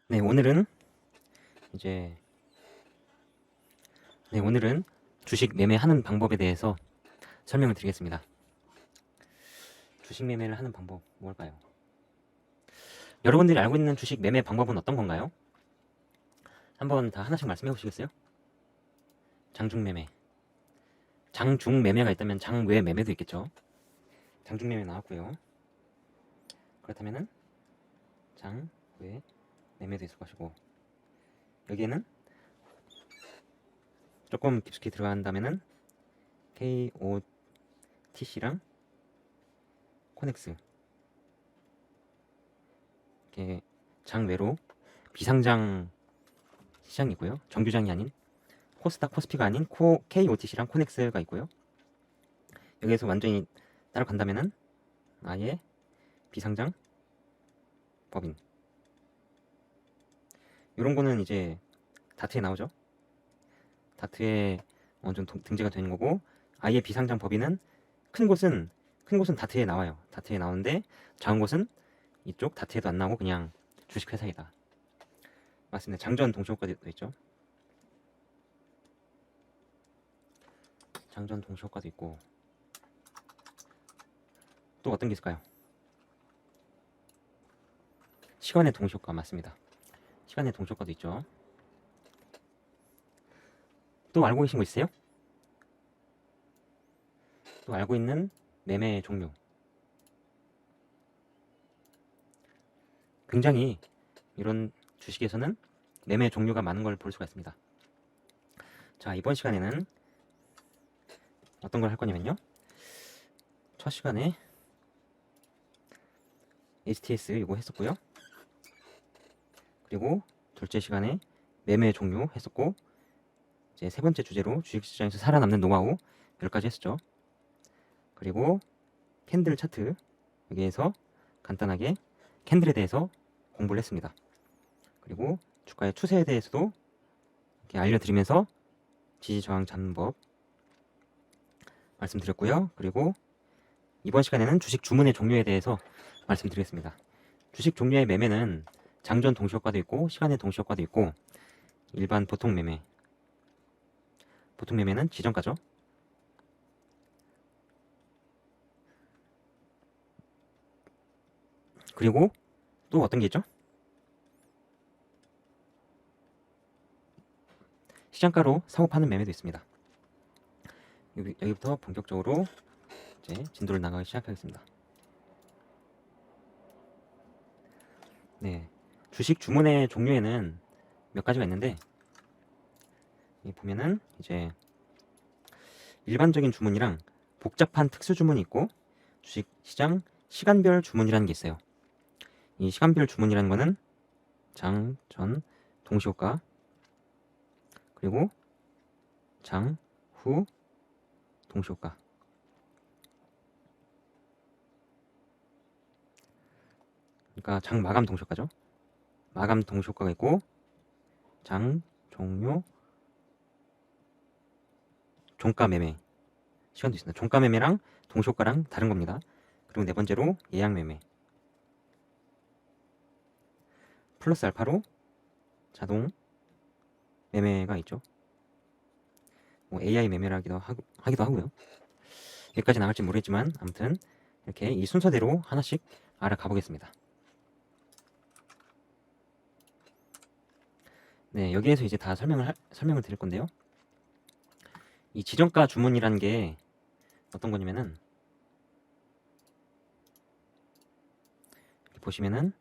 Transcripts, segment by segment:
네, 오늘은 이제 오늘은 주식 매매하는 방법에 대해서 설명을 드리겠습니다. 주식 매매를 하는 방법 뭘까요? 여러분들이 알고 있는 주식 매매 방법은 어떤 건가요? 한번 다 하나씩 말씀해 보시겠어요? 장중 매매. 장중 매매가 있다면 장외 매매도 있겠죠. 장중 매매 나왔고요. 그렇다면은 장외 매매도 있을 것이고, 여기에는 조금 깊숙이 들어간다면은 KOTC랑 코넥스, 이렇게 장외로 비상장 시장이고요. 정규장이 아닌 코스닥, 코스피가 아닌 KOTC랑 코넥스가 있고요. 여기에서 완전히 따로 간다면은 아예 비상장 법인, 이런 거는 이제 다트에 나오죠. 다트에 어느 정도 등재가 되는 거고, 아예 비상장 법인은 큰 곳은 다트에 나와요. 다트에 나오는데 작은 곳은 이쪽 다트에도 안 나오고 그냥 주식회사이다. 맞습니다. 장전 동시효과도 있죠. 장전 동시효과도 있고, 또 어떤 게 있을까요? 시간의 동시효과 맞습니다. 시간의 동시효과도 있죠. 또 알고 계신 거 있어요? 또 알고 있는 매매 종류. 굉장히 이런 주식에서는 매매 종류가 많은 걸 볼 수가 있습니다. 자, 이번 시간에는 어떤 걸 할 거냐면요. 첫 시간에 HTS 이거 했었고요. 그리고 둘째 시간에 매매 종류 했었고, 이제 세 번째 주제로 주식시장에서 살아남는 노하우 10가지 했었죠. 그리고 캔들 차트, 여기에서 간단하게 캔들에 대해서 공부를 했습니다. 그리고 주가의 추세에 대해서도 이렇게 알려드리면서 지지저항 잡는 법 말씀드렸고요. 그리고 이번 시간에는 주식 주문의 종류에 대해서 말씀드리겠습니다. 주식 종류의 매매는 장전 동시효과도 있고 시간의 동시효과도 있고, 일반 보통 매매는 지정가죠. 그리고 또 어떤 게 있죠? 시장가로 사고 파는 매매도 있습니다. 여기부터 본격적으로 이제 진도를 나가기 시작하겠습니다. 네, 주식 주문의 종류에는 몇 가지가 있는데, 여기 보면은 이제 일반적인 주문이랑 복잡한 특수 주문이 있고, 주식 시장 시간별 주문이라는 게 있어요. 이 시간별 주문이라는 거는 장, 전, 동시효과, 그리고 장, 후, 동시효과. 그러니까 장 마감 동시효과죠. 마감 동시효과가 있고, 장, 종료, 종가 매매 시간도 있습니다. 종가 매매랑 동시효과랑 다른 겁니다. 그리고 네 번째로 예약 매매, 플러스 알파로 자동 매매가 있죠. 뭐 AI 매매라기도 하기도 하고요. 여기까지 나갈지 모르겠지만 아무튼 이렇게 이 순서대로 하나씩 알아가 보겠습니다. 네, 여기에서 이제 다 설명을 드릴 건데요. 이 지정가 주문이라는 게 어떤 거냐면은, 보시면은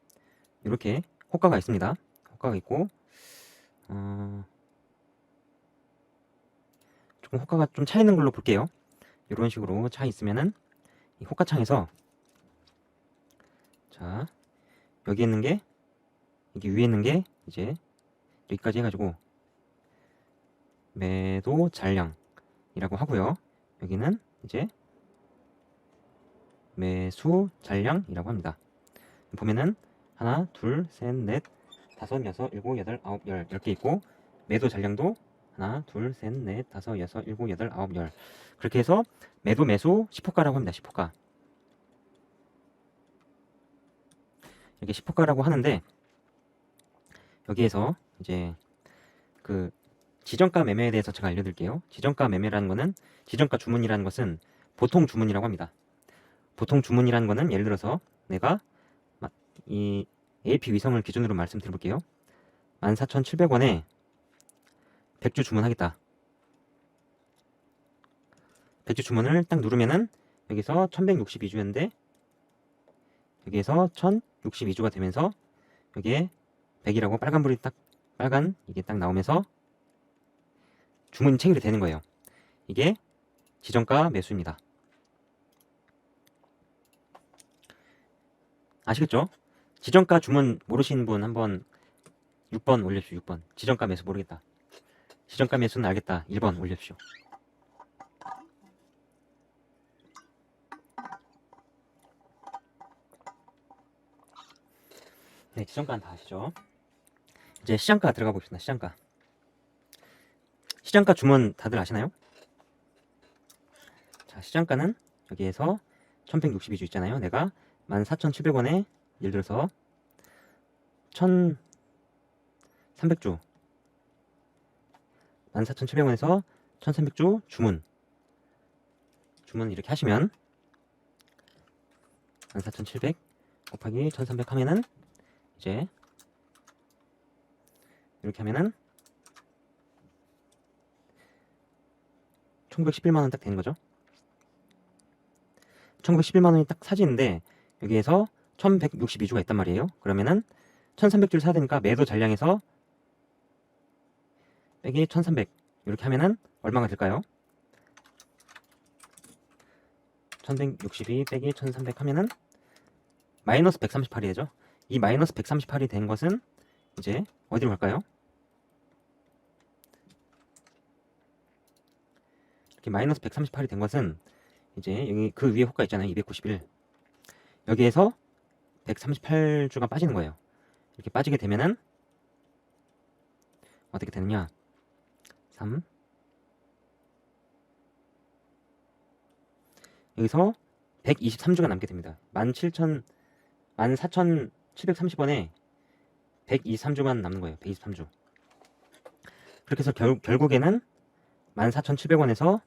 이렇게 호가가 있습니다. 호가가 있고, 조금 호가가 좀 차 있는 걸로 볼게요. 이런 식으로 차 있으면은 이 호가창에서, 자, 여기 있는 게, 이게 위에 있는 게 이제 여기까지 해가지고 매도 잔량이라고 하고요. 여기는 이제 매수 잔량이라고 합니다. 보면은 하나, 둘, 셋, 넷, 다섯, 여섯, 일곱, 여덟, 아홉, 열 10개 있고, 매도 잔량도 하나, 둘, 셋, 넷, 다섯, 여섯, 일곱, 여덟, 아홉, 열. 그렇게 해서 매도, 매수 10호가라고 합니다. 10호가. 이렇게 10호가라고 하는데, 여기에서 이제 그 지정가 매매에 대해서 제가 알려드릴게요. 지정가 매매라는 거는, 지정가 주문이라는 것은 보통 주문이라고 합니다. 보통 주문이라는 거는 예를 들어서 내가 이 AP 위성을 기준으로 말씀드려볼게요. 14,700원에 100주 주문하겠다. 100주 주문을 딱 누르면은 여기서 1162주였는데 여기에서 1062주가 되면서 여기에 100이라고 빨간불이 딱 빨간 이게 딱 나오면서 주문이 체결이 되는 거예요. 이게 지정가 매수입니다. 아시겠죠? 지정가 주문 모르시는 분 한번 6번 올려주십시오. 6번. 지정가 매수 모르겠다. 지정가 매수는 알겠다. 1번 올려주십시오. 네, 지정가는 다 아시죠? 이제 시장가 들어가 봅시다. 시장가. 시장가 주문 다들 아시나요? 자, 시장가는 여기에서 1162주 있잖아요. 내가 14,700원에 예를 들어서 1,300주 14,700원에서 1,300주 주문 이렇게 하시면 14,700 곱하기 1,300 하면은 이제 이렇게 하면은 1911만원 딱 되는 거죠. 1911만원이 딱 사지는데 여기에서 1162주가 있단 말이에요. 그러면은 1300주를 사야 되니까 매도 잔량에서 빼기 1300 이렇게 하면은 얼마가 될까요? 1162 빼기 1300 하면은 마이너스 138이 되죠. 이 마이너스 138이 된 것은 이제 어디로 갈까요? 이렇게 마이너스 138이 된 것은 이제 여기 그 위에 호가 있잖아요. 291 여기에서 138주가 빠지는 거예요. 이렇게 빠지게 되면은 어떻게 되느냐? 3 여기서 123주가 남게 됩니다. 14,730원에 123주만 남는 거예요. 123주. 그렇게 해서 결국에는 14,700원에서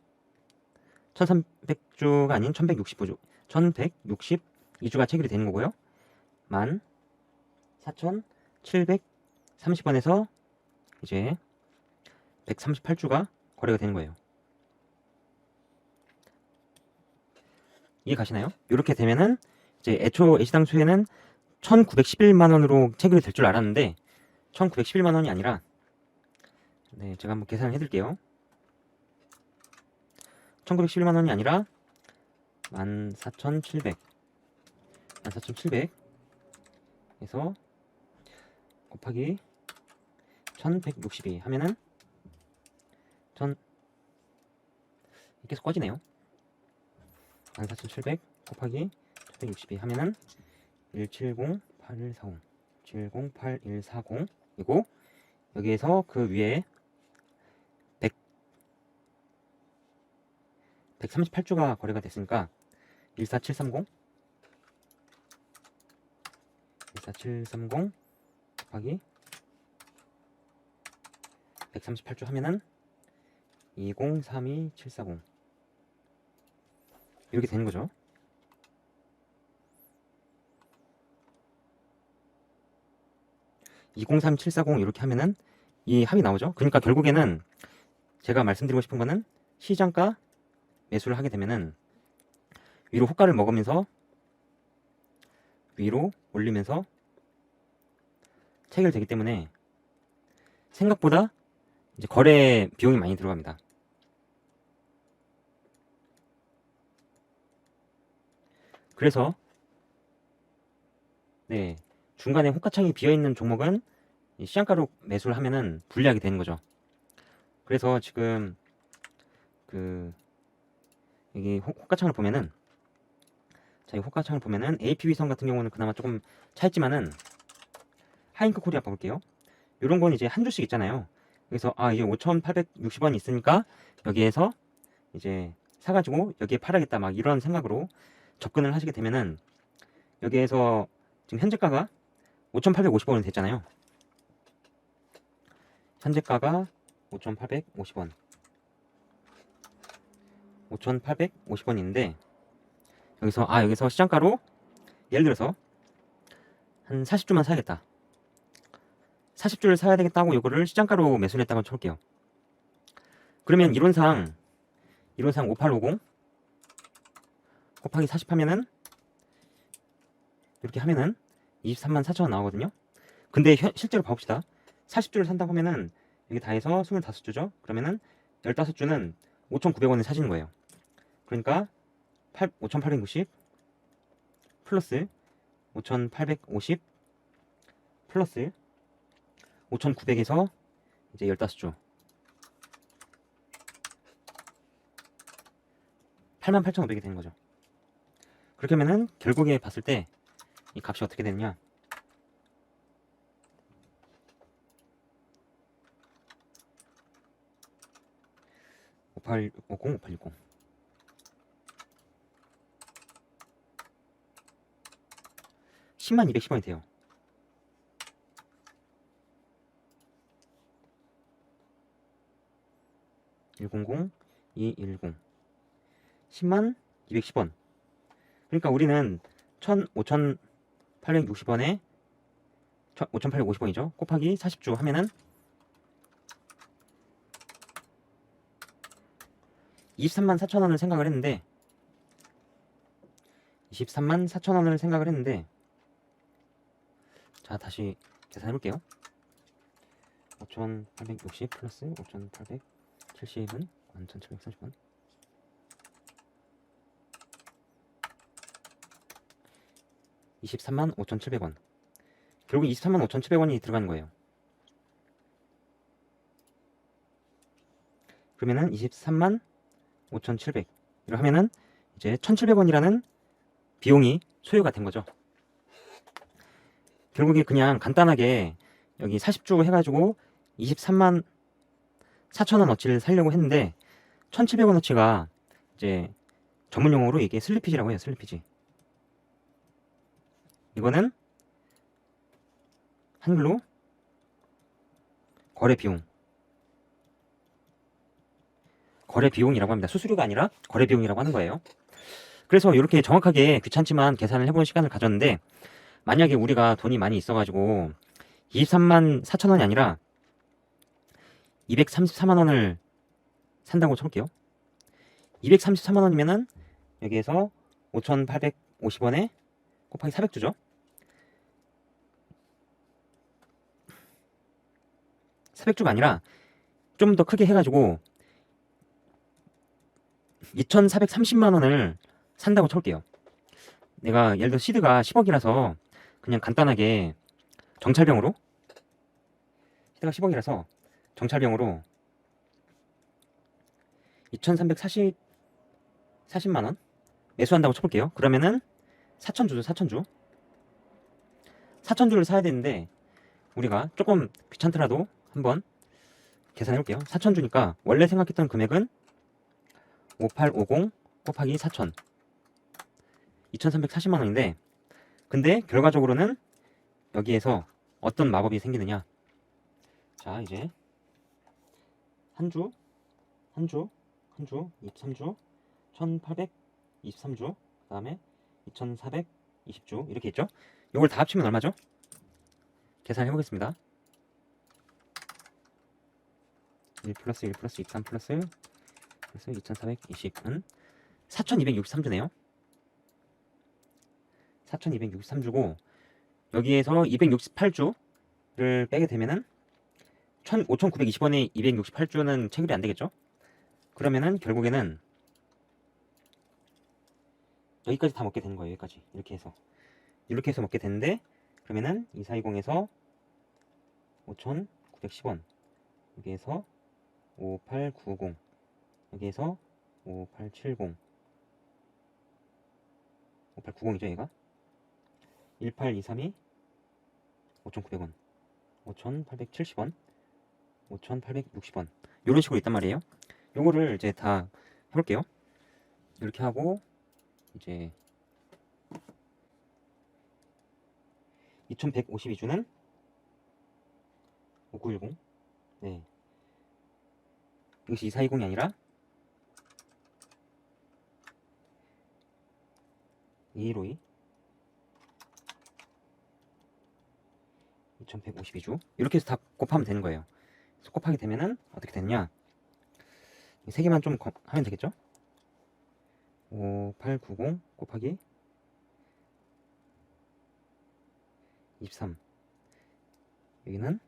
1,300주가 아닌 1,162주, 1,162주가 체결이 되는 거고요. 14,730원에서 이제 138주가 거래가 되는 거예요. 이해 가시나요? 이렇게 되면은 이제 애시당초에는 1,911만원으로 체결이 될 줄 알았는데 1,911만원이 아니라 네, 제가 한번 계산을 해드릴게요. 1,911만원이 아니라 14,700에서 곱하기 1,162 하면은 계속 꺼지네요. 14,700 곱하기 1,162 하면은 1708140 708140이고 여기에서 그 위에 138주가 거래가 됐으니까 14730 곱하기 138주 하면은 2032740 이렇게 되는 거죠. (203,740) 이렇게 하면은 이 합이 나오죠. 그러니까 결국에는 제가 말씀드리고 싶은 거는 시장가 매수를 하게 되면은 위로 호가를 먹으면서 위로 올리면서 체결되기 때문에 생각보다 이제 거래 비용이 많이 들어갑니다. 그래서 네, 중간에 호가창이 비어있는 종목은 시장가로 매수를 하면은 불리하게 되는 거죠. 그래서 지금 여기 호가창을 보면은 자, 이 호가창을 보면은 AP 위성 같은 경우는 그나마 조금 차있지만은 하잉크 코리아 봐볼게요. 요런 건 이제 한 주씩 있잖아요. 그래서 이게 5,860원 있으니까 여기에서 이제 사가지고 여기에 팔아야겠다 막 이런 생각으로 접근을 하시게 되면은 여기에서 지금 현재가가 5,850원이 됐잖아요. 현재가가 5,850원. 5,850원인데 여기서 시장가로 예를 들어서 한 40주만 사야겠다. 40주를 사야 되겠다고 이거를 시장가로 매수를 했다고 쳐볼게요. 그러면 이론상 5850 곱하기 40 하면은 이렇게 하면은 23만 4천원 나오거든요. 근데 실제로 봐봅시다. 40주를 산다고 하면은 여기 다 해서 25주죠. 그러면은 15주는 5,900원에 사시는 거예요. 그러니까 5,860 플러스 5,850 플러스 5,900에서 이제 15주 88,500이 되는 거죠. 그렇게 하면은 결국에 봤을 때 이 값이 어떻게 되느냐? 5860 10만 210원이 돼요. (100) 210 10만 210원. 그러니까 우리는 5,860원에 5,850원이죠. 곱하기 40주 하면은 23만 4천원을 생각을 했는데 23만 4천원을 생각을 했는데 자 다시 계산해 볼게요. 5,860 플러스 5,870은 11,730원. (23만 5,700원) 결국 23만 5,700원이 들어가는 거예요. 그러면은 23만 5,700 이렇게 하면은 이제 1,700원이라는 비용이 소요가 된 거죠. 결국에 그냥 간단하게 여기 40주 해가지고 23만 4천원어치를 살려고 했는데 1,700원어치가 이제 전문용어로 이게 슬리피지라고 해요. 슬리피지. 이거는 한글로 거래 비용이라고 합니다. 수수료가 아니라 거래 비용이라고 하는 거예요. 그래서 이렇게 정확하게 귀찮지만 계산을 해보는 시간을 가졌는데 만약에 우리가 돈이 많이 있어가지고 23만 4천원이 아니라 234만원을 산다고 쳐볼게요. 234만원이면은 여기에서 5,850원에 곱하기 400주죠. 400주가 아니라 좀 더 크게 해가지고 2,430만원을 산다고 쳐볼게요. 내가 예를 들어 시드가 10억이라서 그냥 간단하게 정찰병으로 시드가 10억이라서 정찰병으로 2,340만원 매수한다고 쳐볼게요. 그러면은 4,000주죠. 4,000주를 사야 되는데 우리가 조금 귀찮더라도 한번 계산해 볼게요. 4,000주니까 원래 생각했던 금액은 5850 곱하기 4,000 2,340만원인데 근데 결과적으로는 여기에서 어떤 마법이 생기느냐. 자 이제 한주 23주 1,823주 그 다음에 2,420주 이렇게 있죠. 이걸 다 합치면 얼마죠? 계산해 보겠습니다. 1 플러스 1 플러스 23 플러스 2,420은 4,263주네요. 4,263주고 여기에서 268주를 빼게 되면은 5,920원에 268주는 체결이 안 되겠죠? 그러면은 결국에는 여기까지 다 먹게 되는 거예요. 여기까지 이렇게 해서 먹게 되는데 그러면은 2420에서 5,910원 여기에서 5890 여기에서 5870 5890이죠 얘가 1823이 5,900원 5,870원 5,860원 이런 식으로 있단 말이에요. 요거를 이제 다 해볼게요. 이렇게 하고 이제 2152주는 5910 네. 이것이 2420이 아니라 2152 2152주 이렇게 해서 다 곱하면 되는 거예요. 그래서 곱하게 되면은 어떻게 되느냐, 이 세 개만 좀 하면 되겠죠? 5890 곱하기 23, 여기는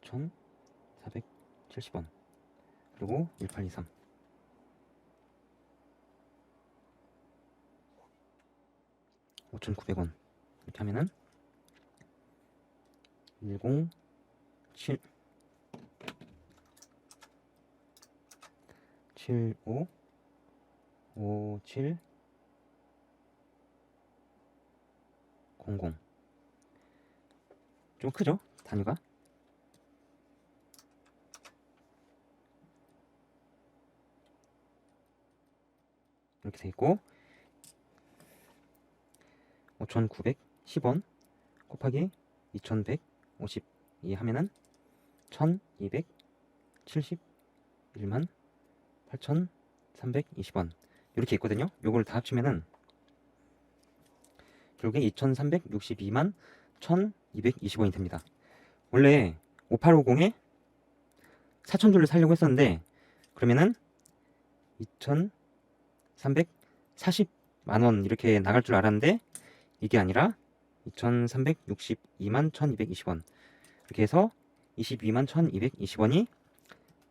5470원, 그리고 1823 5900원 이렇게 하면은 107 75 57 00. 좀 크죠? 단위가. 이렇게 돼 있고 5910원 곱하기 2152 하면은 1271만 8320원 이렇게 있거든요. 요걸 다 합치면은 결국에 2362만 1220원이 됩니다. 원래 5850에 4000줄을 살려고 했었는데 그러면은 2340만원 이렇게 나갈 줄 알았는데 이게 아니라 2362만 1220원 이렇게 해서 22만 1220원이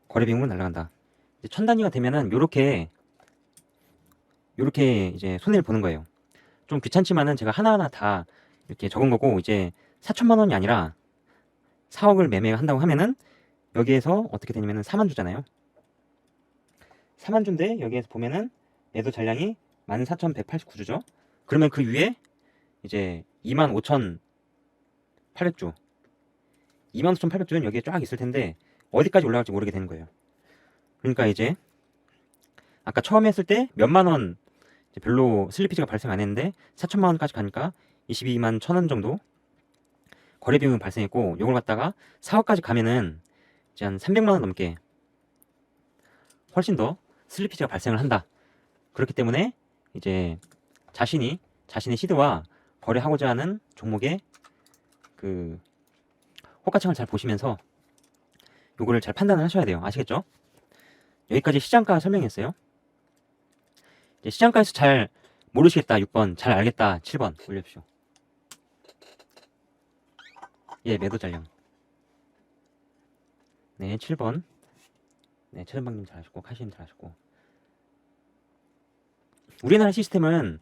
거래 비용으로 날아간다. 이제 1000단위가 되면은 요렇게 이제 손해를 보는 거예요. 좀 귀찮지만은 제가 하나하나 다 이렇게 적은 거고, 이제 4천만 원이 아니라 4억을 매매한다고 하면은 여기에서 어떻게 되냐면은 4만 주잖아요. 4만 주인데 여기에서 보면은 매도 잔량이 14,189주죠. 그러면 그 위에 이제 25,800주 25,800주는 여기에 쫙 있을 텐데 어디까지 올라갈지 모르게 되는 거예요. 그러니까 이제 아까 처음에 했을 때 몇만 원 별로 슬리피지가 발생 안 했는데 4천만 원까지 가니까 22만 1,000원 정도 거래 비용이 발생했고, 요걸 갖다가 4억까지 가면은 이제 한 300만 원 넘게 훨씬 더 슬리피지가 발생을 한다. 그렇기 때문에 이제 자신의 시드와 거래하고자 하는 종목의 그 호가창을 잘 보시면서 요거를 잘 판단을 하셔야 돼요. 아시겠죠? 여기까지 시장가 설명했어요. 이제 시장가에서 잘 모르시겠다 6번, 잘 알겠다 7번 올려주십시오. 예, 매도 잔량. 네, 7번. 네, 최전방님 잘하셨고 카시님 잘하셨고. 우리나라 시스템은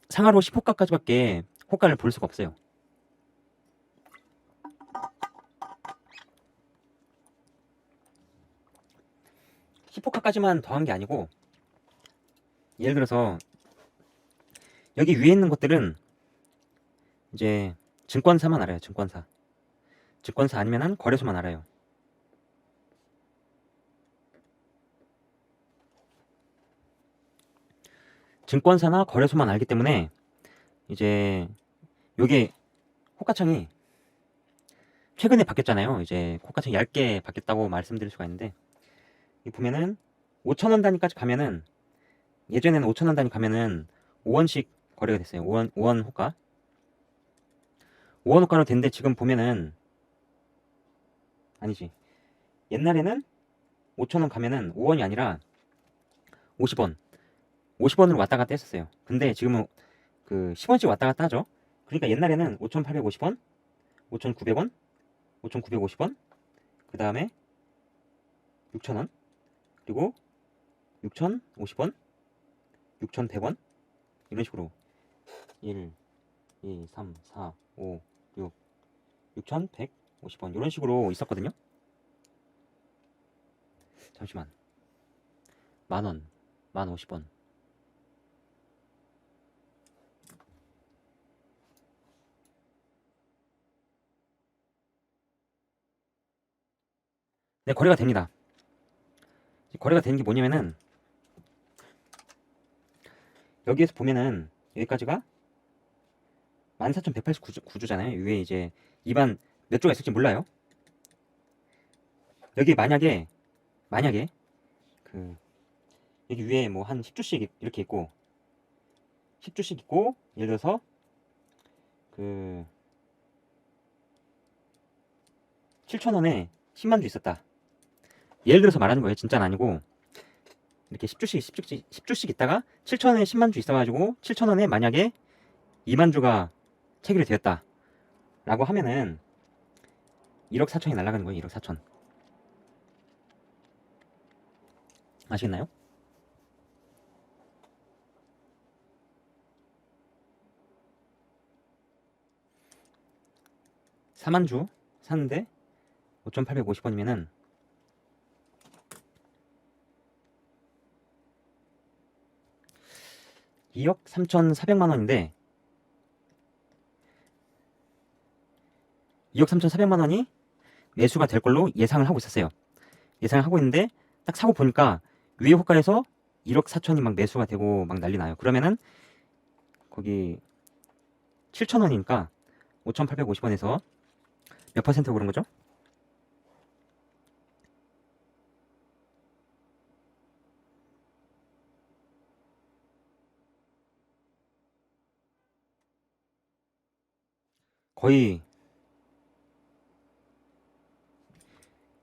상하로 10호가까지밖에 호가를 볼 수가 없어요. (10호가까지만) 더한 게 아니고, 예를 들어서 여기 위에 있는 것들은 이제 증권사만 알아요. 증권사 아니면은 거래소만 알아요. 증권사나 거래소만 알기 때문에 이제 요게 호가창이 최근에 바뀌었잖아요. 이제 호가창이 얇게 바뀌었다고 말씀드릴 수가 있는데, 이 보면은 5,000원 단위까지 가면은, 예전에는 5,000원 단위 가면은 5원씩 거래가 됐어요. 5원 호가. 5원 호가로 됐는데 지금 보면은, 아니지, 옛날에는 5,000원 가면은 5원이 아니라 50원으로 왔다 갔다 했었어요. 근데 지금은 그 10원씩 왔다 갔다 하죠. 그러니까 옛날에는 5,850원, 5,900원, 5,950원, 그 다음에 6,000원, 그리고 6,050원, 6,100원, 이런 식으로 1, 2, 3, 4, 5, 6, 6,150원 이런 식으로 있었거든요. 잠시만. 만원, 1050원. 네, 거래가 됩니다. 거래가 되는 게 뭐냐면은, 여기에서 보면은 여기까지가 14,189주잖아요. 위에 이제 2반 몇 주가 있을지 몰라요. 여기 만약에 그 여기 위에 뭐 한 10주씩 이렇게 있고 10주씩 있고 예를 들어서 그 7,000원에 10만 주 있었다. 예를 들어서 말하는 거예요. 진짜는 아니고 이렇게 10주씩 있다가 7,000원에 10만 주 있어가지고 7,000원에 만약에 2만 주가 체결이 되었다 라고 하면은 1억 4천이 날아가는 거예요. 1억 4천. 아시겠나요? (4만 주) 샀는데 5,850원이면은 2억 3,400만 원인데 2억 3,400만 원이 매수가 될 걸로 예상을 하고 있었어요. 예상을 하고 있는데 딱 사고 보니까 위에 호가에서 1억 4천이 막 매수가 되고 막 난리 나요. 그러면은 거기 7,000원이니까 5,850원에서 몇 퍼센트 오른 거죠? 거의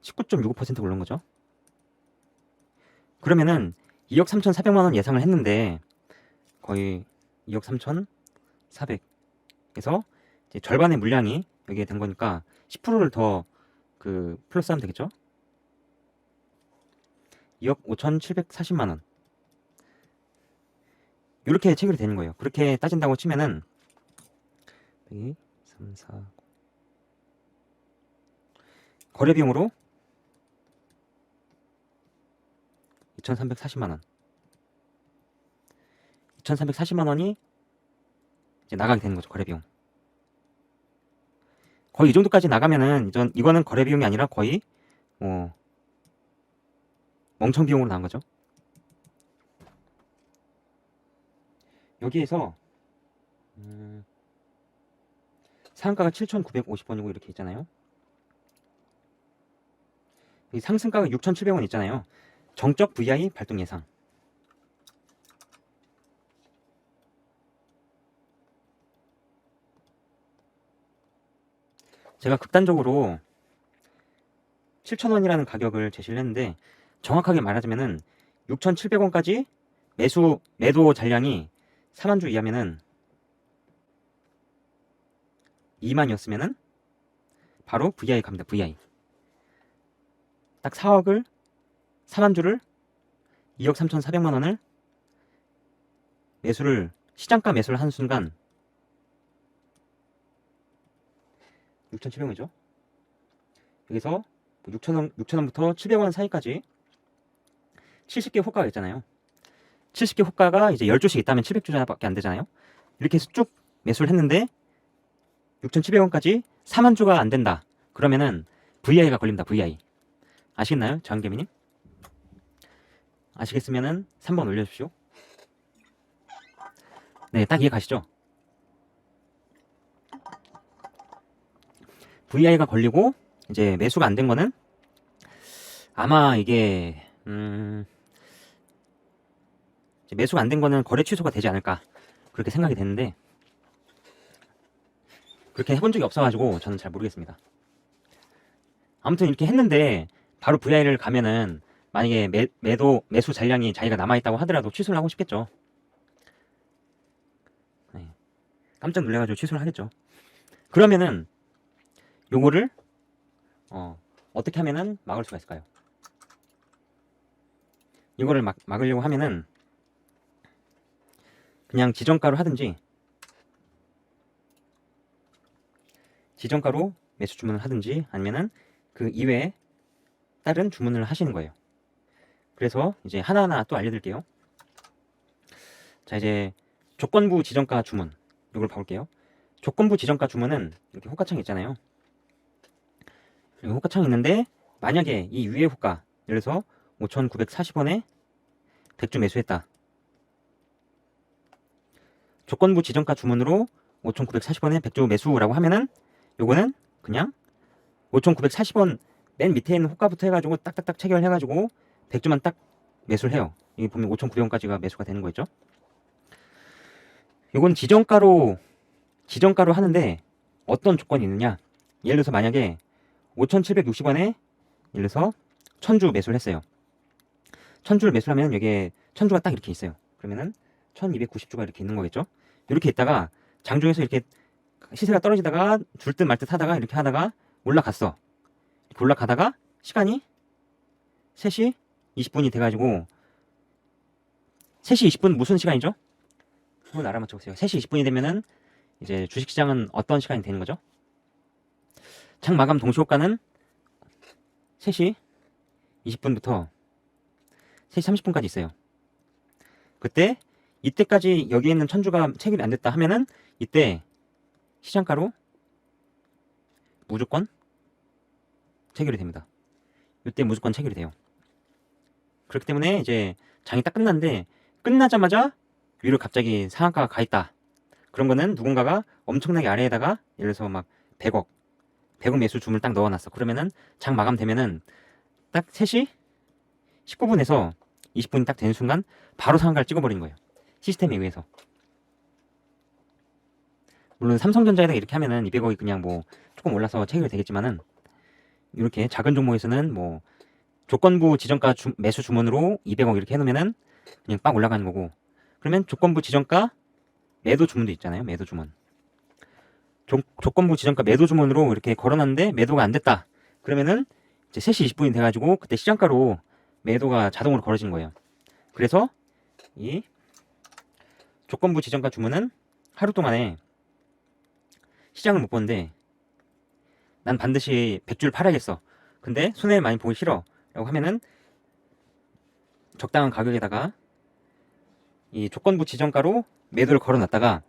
19.65% 오른 거죠. 그러면은 2억 3,400만 원 예상을 했는데 거의 2억 3,400에서 이제 절반의 물량이 여기에 된 거니까 10%를 더 그 플러스하면 되겠죠? 2억 5,740만 원. 이렇게 체결이 되는 거예요. 그렇게 따진다고 치면은 2, 3, 4 거래 비용으로 2,340만 원. 2,340만 원이 이제 나가게 되는 거죠. 거래 비용. 거의 이 정도까지 나가면은 이거는 거래 비용이 아니라 거의 멍청 비용으로 나온 거죠. 여기에서 상한가가 7,950원이고 이렇게 있잖아요. 이 상승가가 6,700원 있잖아요. 정적 VI 발동 예상. 제가 극단적으로 7,000원이라는 가격을 제시를 했는데 정확하게 말하자면은 6,700원까지 매도 잔량이 4만 주 이하면은 2만이었으면은 바로 VI 갑니다. VI. 딱 4만 주를 2억 3,400만 원을 시장가 매수를 한 순간 6,700원이죠. 여기서 6,000원부터 700원 사이까지 70개 호가가 있잖아요. 70개 호가가 이제 10주씩 있다면 700주밖에 안 되잖아요. 이렇게 해서 쭉 매수를 했는데 6,700원까지 4만 주가 안 된다. 그러면은 VI가 걸립니다. VI. 아시겠나요? 장개미님? 아시겠으면은 3번 올려주십시오. 네, 딱 이해 가시죠? VI가 걸리고 이제 매수가 안 된 거는 아마 이게 이제 매수가 안 된 거는 거래 취소가 되지 않을까 그렇게 생각이 됐는데 그렇게 해본 적이 없어가지고 저는 잘 모르겠습니다. 아무튼 이렇게 했는데 바로 VI를 가면은 만약에 매수 잔량이 자기가 남아있다고 하더라도 취소를 하고 싶겠죠. 네. 깜짝 놀래가지고 취소를 하겠죠. 그러면은 요거를 어떻게 하면은 막을 수가 있을까요? 이거를 막으려고 하면은 그냥 지정가로 하든지 지정가로 매수 주문을 하든지 아니면은 그 이외에 다른 주문을 하시는 거예요. 그래서 이제 하나하나 또 알려드릴게요. 자, 이제 조건부 지정가 주문 이걸 봐볼게요. 조건부 지정가 주문은 이렇게 호가창 있잖아요. 여기 호가창 있는데 만약에 이 위에 호가 예를 들어서 5,940원에 100주 매수했다. 조건부 지정가 주문으로 5,940원에 100주 매수라고 하면은 요거는 그냥 5,940원 맨 밑에 있는 호가부터 해가지고 딱딱딱 체결해가지고 100주만 딱 매수를 해요. 여기 보면 5,900원까지가 매수가 되는 거죠. 요건 지정가로 하는데 어떤 조건이 있느냐? 예를 들어서 만약에 5,760원에 예를 들어서 1000주 매수를 했어요. 1000주를 매수를 하면 여기에 1000주가 딱 이렇게 있어요. 그러면은 1290주가 이렇게 있는 거겠죠? 이렇게 있다가 장중에서 이렇게 시세가 떨어지다가 줄 듯 말 듯 하다가 이렇게 하다가 올라갔어. 이렇게 올라가다가 시간이 3시 20분이 돼가지고 3시 20분 무슨 시간이죠? 한번 알아맞혀 보세요. 3시 20분이 되면은 이제 주식시장은 어떤 시간이 되는 거죠? 장 마감 동시호가는 3시 20분부터 3시 30분까지 있어요. 그때 이때까지 여기에 있는 1000주가 체결이 안 됐다 하면은 이때 시장가로 무조건 체결이 됩니다. 이때 무조건 체결이 돼요. 그렇기 때문에 이제 장이 딱 끝났는데 끝나자마자 위로 갑자기 상한가가 가 있다. 그런 거는 누군가가 엄청나게 아래에다가 예를 들어서 막 100억 매수 주문을 딱 넣어놨어. 그러면은 장 마감되면은 딱 3시 19분에서 20분이 딱 되는 순간 바로 상한가를 찍어버리는 거예요. 시스템에 의해서. 물론 삼성전자에다 이렇게 하면은 200억이 그냥 뭐 조금 올라서 체결이 되겠지만은 이렇게 작은 종목에서는 뭐 조건부 지정가 매수 주문으로 200억 이렇게 해놓으면은 그냥 빡 올라가는 거고, 그러면 조건부 지정가 매도 주문도 있잖아요. 매도 주문. 조건부 지정가 매도 주문으로 이렇게 걸어놨는데 매도가 안 됐다. 그러면은 이제 3시 20분이 돼가지고 그때 시장가로 매도가 자동으로 걸어지는 거예요. 그래서 이 조건부 지정가 주문은 하루 동안에 시장을 못 보는데 난 반드시 100주를 팔아야겠어. 근데 손해를 많이 보기 싫어. 라고 하면은 적당한 가격에다가 이 조건부 지정가로 매도를 걸어놨다가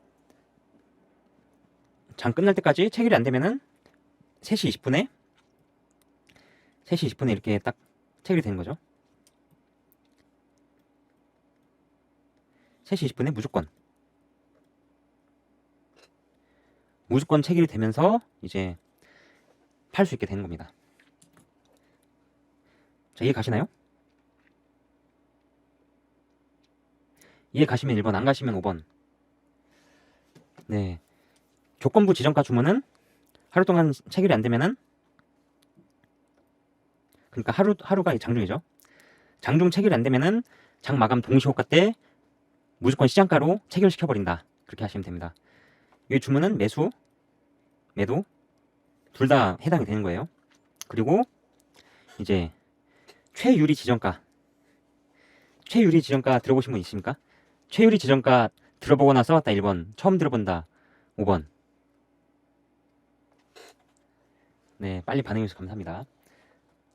장 끝날 때까지 체결이 안 되면은 3시 20분에 이렇게 딱 체결이 되는 거죠. 3시 20분에 무조건 체결이 되면서 이제 팔 수 있게 되는 겁니다. 자, 이해 가시나요? 이해 가시면 1번, 안 가시면 5번. 네. 조건부 지정가 주문은 하루 동안 체결이 안 되면은, 그러니까 하루가 장중이죠. 장중 체결이 안 되면은 장 마감 동시호가 때 무조건 시장가로 체결시켜 버린다. 그렇게 하시면 됩니다. 이 주문은 매수, 매도 둘 다 해당이 되는 거예요. 그리고 이제 최유리 지정가 들어보신 분 있습니까? 최유리 지정가 들어보거나 써봤다 1번, 처음 들어본다 5번. 네, 빨리 반응해주셔서 감사합니다.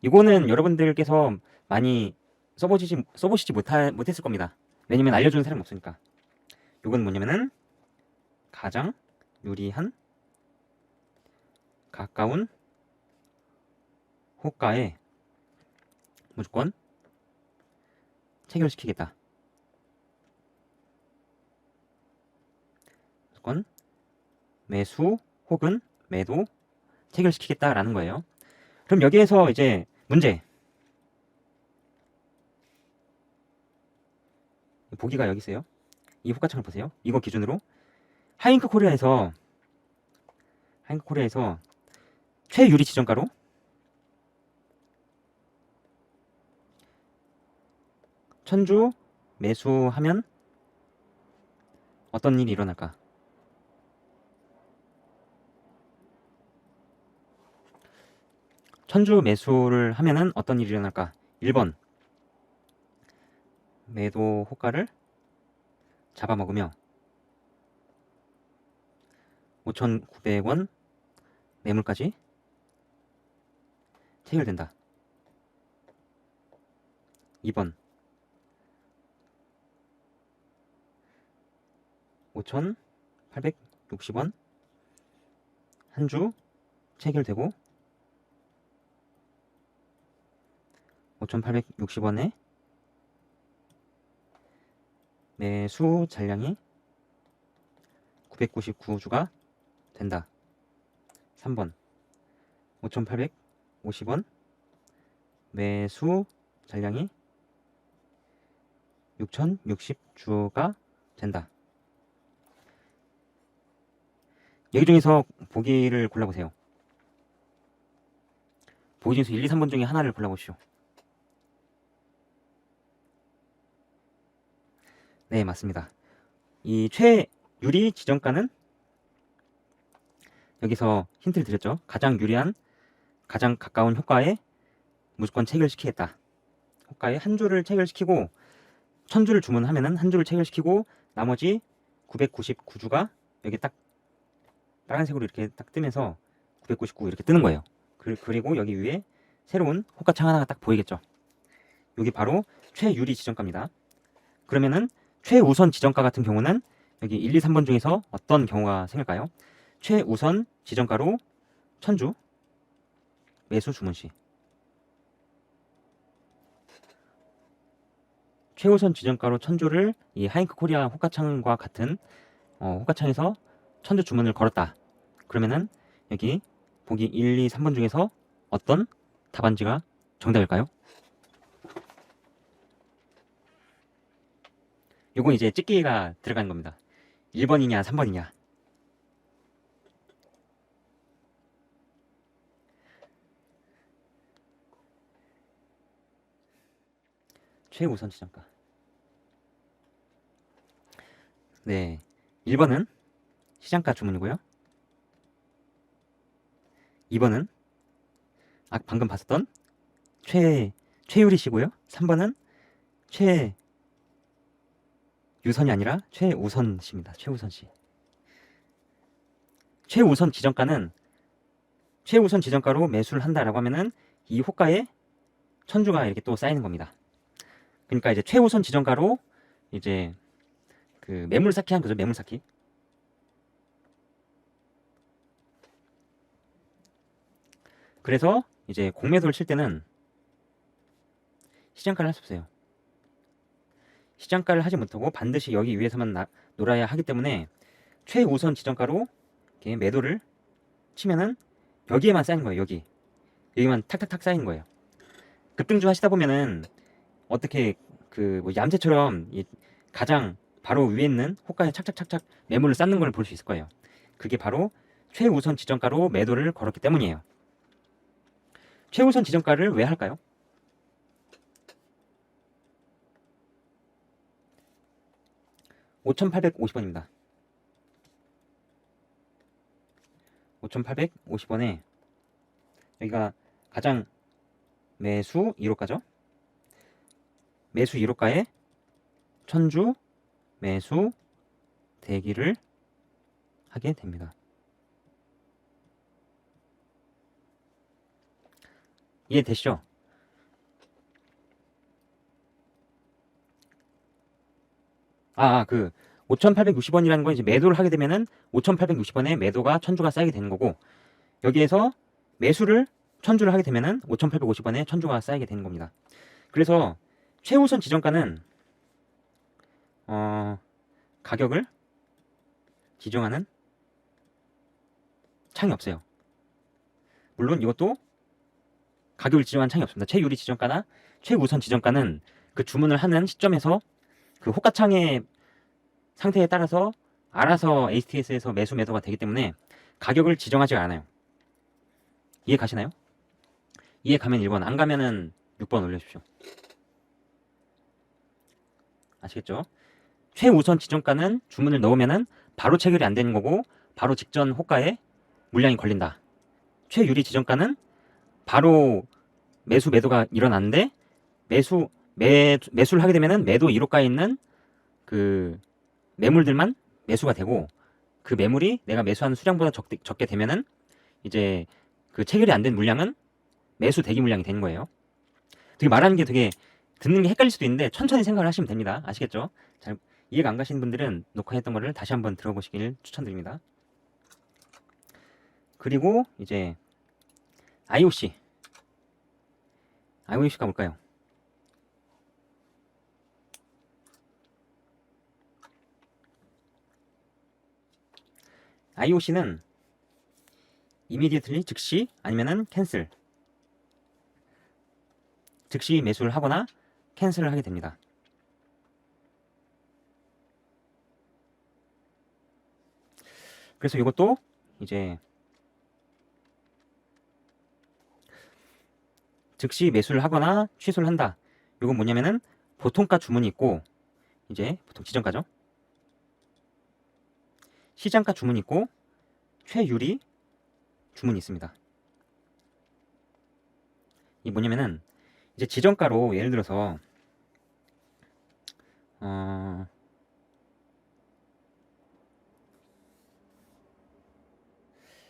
이거는 여러분들께서 많이 써보시지 못했을 겁니다. 왜냐면 알려주는 사람이 없으니까. 이건 뭐냐면은 가장 유리한 가까운 호가에 무조건 체결시키겠다. 무조건 매수 혹은 매도 체결시키겠다라는 거예요. 그럼 여기에서 이제 문제. 보기가 여기 있어요. 이 호가창을 보세요. 이거 기준으로 하이잉크 코리아에서 최유리 지정가로 천주 매수하면 어떤 일이 일어날까? 천주 매수를 하면은 어떤 일이 일어날까? 1번 매도 호가를 잡아먹으며 5,900원 매물까지 체결된다. 2번 5,860원 한 주 체결되고 5,860원에 매수 잔량이 999주가 된다. 3번 5,850원 매수 잔량이 6,060주가 된다. 여기 중에서 보기를 골라보세요. 보기 중에서 1, 2, 3번 중에 하나를 골라보시오. 네, 맞습니다. 이 최유리 지정가는 여기서 힌트를 드렸죠. 가장 유리한, 가장 가까운 효과에 무조건 체결시키겠다. 효과에 한 주를 체결시키고 1000주를 주문하면은 한 주를 체결시키고 나머지 999주가 여기 딱 빨간색으로 이렇게 딱 뜨면서 999 이렇게 뜨는 거예요. 그리고 여기 위에 새로운 호가창 하나가 딱 보이겠죠. 여기 바로 최유리 지정가입니다. 그러면은 최우선 지정가 같은 경우는 여기 1, 2, 3번 중에서 어떤 경우가 생길까요? 최우선 지정가로 1000주 매수 주문 시 최우선 지정가로 1000주를 이 하잉크 코리아 호가창과 같은 호가창에서 1000주 주문을 걸었다. 그러면은 여기 보기 1, 2, 3번 중에서 어떤 답안지가 정답일까요? 요건 이제 찍기가 들어가는 겁니다. 1번이냐 3번이냐. 최우선 지정가. 네, 1번은 시장가 주문이고요. 2번은 방금 봤었던 최유리시고요. 3번은 최유선이 아니라 최우선시입니다. 최우선시. 최우선 지정가는 최우선 지정가로 매수를 한다라고 하면은 이 호가에 1000주가 이렇게 또 쌓이는 겁니다. 그러니까 이제 최우선 지정가로 이제 그 매물 쌓기 한 거죠. 매물 쌓기. 그래서 이제 공매도를 칠 때는 시장가를 할 수 없어요. 시장가를 하지 못하고 반드시 여기 위에서만 놀아야 하기 때문에 최우선 지정가로 이렇게 매도를 치면은 여기에만 쌓이는 거예요. 여기만 탁탁탁 쌓이는 거예요. 급등주 하시다 보면은 어떻게 그 뭐 얌체처럼 이 가장 바로 위에 있는 호가에 착착착착 매물을 쌓는 걸 볼 수 있을 거예요. 그게 바로 최우선 지정가로 매도를 걸었기 때문이에요. 최우선 지정가를 왜 할까요? 5,850원입니다. 5,850원에 여기가 가장 매수 1호가죠. 매수 1호가에 1000주 매수 대기를 하게 됩니다. 이해되시죠? 그 5,860원이라는 건 이제 매도를 하게 되면은 5,860원에 매도가 1000주가 쌓이게 되는 거고, 여기에서 매수를 1000주를 하게 되면은 5,850원에 1000주가 쌓이게 되는 겁니다. 그래서 최우선 지정가는 가격을 지정하는 창이 없어요. 물론 이것도 가격을 지정하는 창이 없습니다. 최유리 지정가나 최우선 지정가는 그 주문을 하는 시점에서 그 호가창의 상태에 따라서 알아서 HTS에서 매수 매도가 되기 때문에 가격을 지정하지 않아요. 이해 가시나요? 이해 가면 1번, 안 가면은 6번 올려주십시오. 아시겠죠? 최우선 지정가는 주문을 넣으면은 바로 체결이 안 되는 거고 바로 직전 호가에 물량이 걸린다. 최유리 지정가는 바로 매수 매도가 일어났는데 매수를 하게 되면은 매도 1호가에 있는 그 매물들만 매수가 되고, 그 매물이 내가 매수하는 수량보다 적게 되면은 이제 그 체결이 안 된 물량은 매수 대기 물량이 되는 거예요. 되게 말하는 게 되게 듣는 게 헷갈릴 수도 있는데 천천히 생각을 하시면 됩니다. 아시겠죠? 잘 이해가 안 가시는 분들은 녹화했던 거를 다시 한번 들어보시길 추천드립니다. 그리고 이제 IOC가 뭘까요? IOC는 immediately 즉시 아니면은 cancel, 즉시 매수를 하거나 캔슬을 하게 됩니다. 그래서 이것도 이제 즉시 매수를 하거나 취소를 한다. 이건 뭐냐면은 보통가 주문이 있고, 이제 보통 지정가죠. 시장가 주문이 있고 최유리 주문이 있습니다. 이 뭐냐면은 이제 지정가로 예를 들어서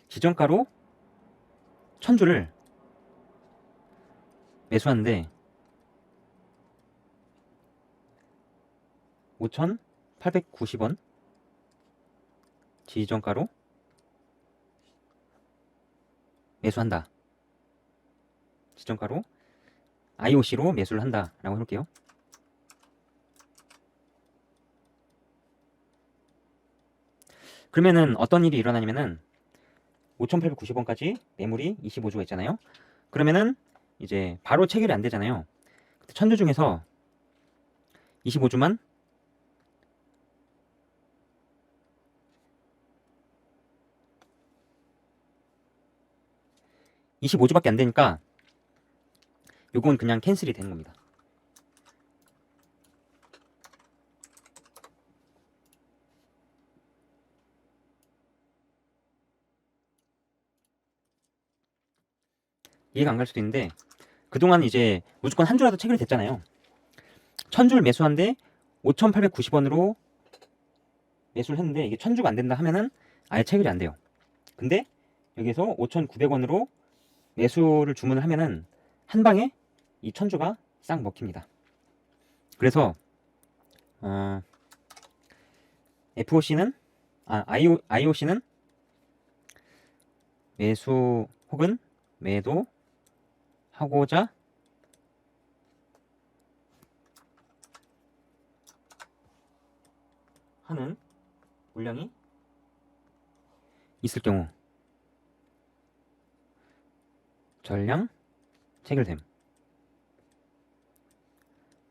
지정가로 1000주를 매수하는데 5,890원 지정가로 매수한다. 지정가로 IOC로 매수를 한다 라고 해볼게요. 그러면은 어떤 일이 일어나냐면은 5,890원까지 매물이 25주가 있잖아요. 그러면은 이제 바로 체결이 안 되잖아요. 1000주 중에서 25주만 25주밖에 안 되니까 요건 그냥 캔슬이 되는 겁니다. 이해가 안 갈 수도 있는데 그동안 이제 무조건 한 주라도 체결이 됐잖아요. 1000주를 매수한데 5,890원으로 매수를 했는데 이게 1000주가 안 된다 하면은 아예 체결이 안 돼요. 근데 여기서 5,900원으로 매수를 주문을 하면은 한 방에 이 1000주가 싹 먹힙니다. 그래서 FOC는 IOC는 매수 혹은 매도 하고자 하는 물량이 있을 경우 전량 체결됨.